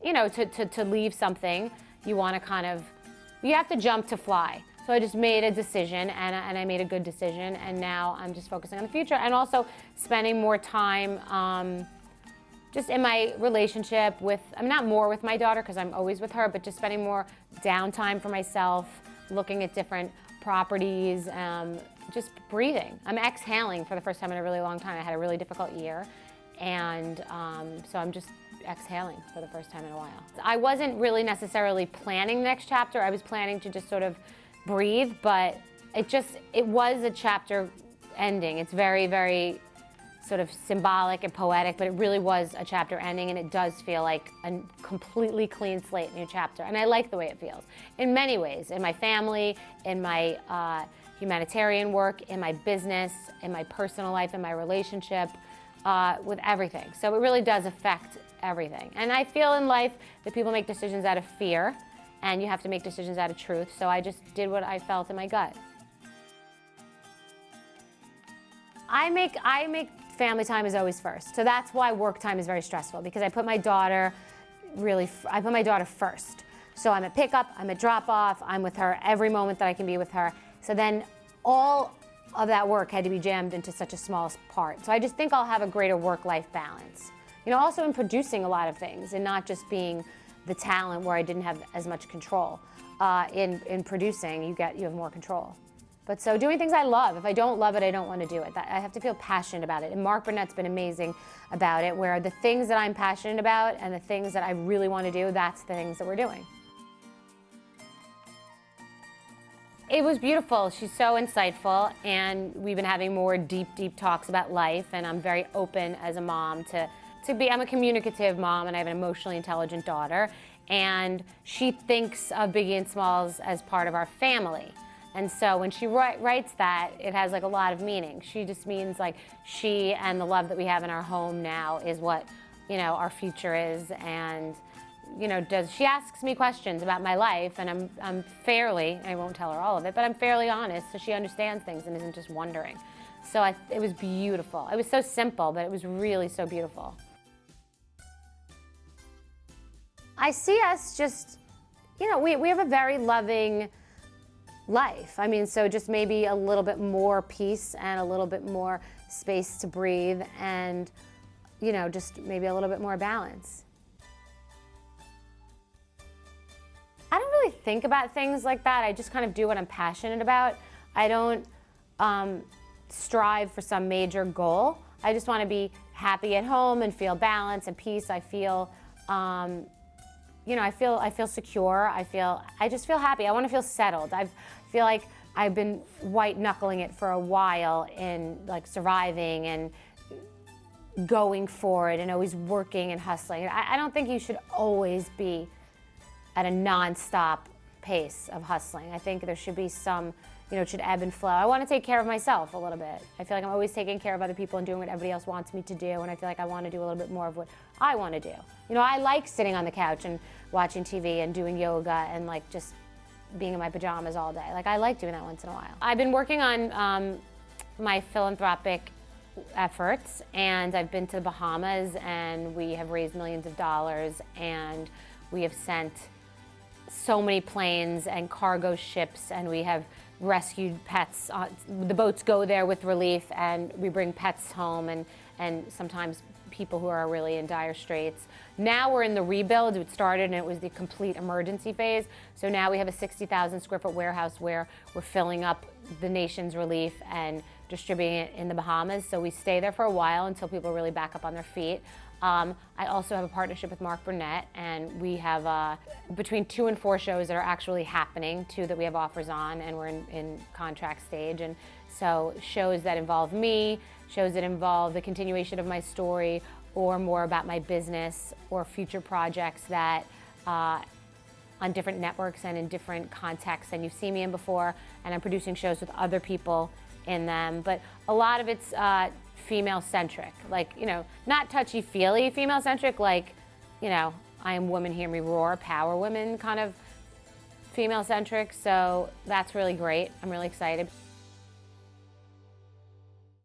you know, to leave something, you want to you have to jump to fly. So I just made a decision, and I made a good decision, and now I'm just focusing on the future, and also spending more time just in my relationship with, I'm not more with my daughter because I'm always with her, but just spending more downtime for myself, looking at different properties, just breathing. I'm exhaling for the first time in a really long time. I had a really difficult year, and so I'm just exhaling for the first time in a while. I wasn't really necessarily planning the next chapter. I was planning to just sort of breathe, but it was a chapter ending. It's very, very sort of symbolic and poetic, but it really was a chapter ending, and it does feel like a completely clean slate new chapter. And I like the way it feels in many ways, in my family, in my humanitarian work, in my business, in my personal life, in my relationship, with everything. So it really does affect everything. And I feel in life that people make decisions out of fear, and you have to make decisions out of truth. So I just did what I felt in my gut. I make family time is always first. So that's why work time is very stressful, because I put my daughter first. So I'm at pickup, I'm at drop off, I'm with her every moment that I can be with her. So then all of that work had to be jammed into such a small part. So I just think I'll have a greater work-life balance. You know, also in producing a lot of things and not just being the talent where I didn't have as much control. In producing, you have more control. But so doing things I love. If I don't love it, I don't want to do it. I have to feel passionate about it. And Mark Burnett's been amazing about it, where the things that I'm passionate about and the things that I really want to do, that's the things that we're doing. It was beautiful. She's so insightful, and we've been having more deep, deep talks about life, and I'm very open as a mom I'm a communicative mom, and I have an emotionally intelligent daughter, and she thinks of Biggie and Smalls as part of our family. And so when she writes that, it has like a lot of meaning. She just means like she and the love that we have in our home now is what, you know, our future is. And, you know, she asks me questions about my life, and I'm fairly, I won't tell her all of it, but I'm fairly honest, so she understands things and isn't just wondering. So it was beautiful. It was so simple, but it was really so beautiful. I see us just, you know, we have a very loving life. I mean, so just maybe a little bit more peace and a little bit more space to breathe, and, you know, just maybe a little bit more balance. I don't really think about things like that. I just kind of do what I'm passionate about. I don't strive for some major goal. I just want to be happy at home and feel balance and peace. I feel, you know, I feel secure. I just feel happy. I want to feel settled. I feel like I've been white knuckling it for a while in like surviving and going for it and always working and hustling. I don't think you should always be at a nonstop pace of hustling. I think there should be some, you know, it should ebb and flow. I want to take care of myself a little bit. I feel like I'm always taking care of other people and doing what everybody else wants me to do, and I feel like I want to do a little bit more of what I want to do. You know, I like sitting on the couch and watching TV and doing yoga and like just being in my pajamas all day. Like, I like doing that once in a while. I've been working on my philanthropic efforts, and I've been to the Bahamas, and we have raised millions of dollars, and we have sent so many planes and cargo ships, and we have rescued pets. The boats go there with relief, and we bring pets home, and sometimes people who are really in dire straits. Now we're in the rebuild. It started and it was the complete emergency phase. So now we have a 60,000 square foot warehouse where we're filling up the nation's relief and distributing it in the Bahamas. So we stay there for a while until people really back up on their feet. I also have a partnership with Mark Burnett, and we have between 2 and 4 shows that are actually happening, 2 that we have offers on, and we're in contract stage. And so shows that involve me, shows that involve the continuation of my story, or more about my business, or future projects that on different networks and in different contexts than you've seen me in before. And I'm producing shows with other people in them, but a lot of it's female-centric, like, you know, not touchy-feely female-centric, like, you know, I Am Woman, Hear Me Roar, Power Women kind of female-centric, so that's really great. I'm really excited.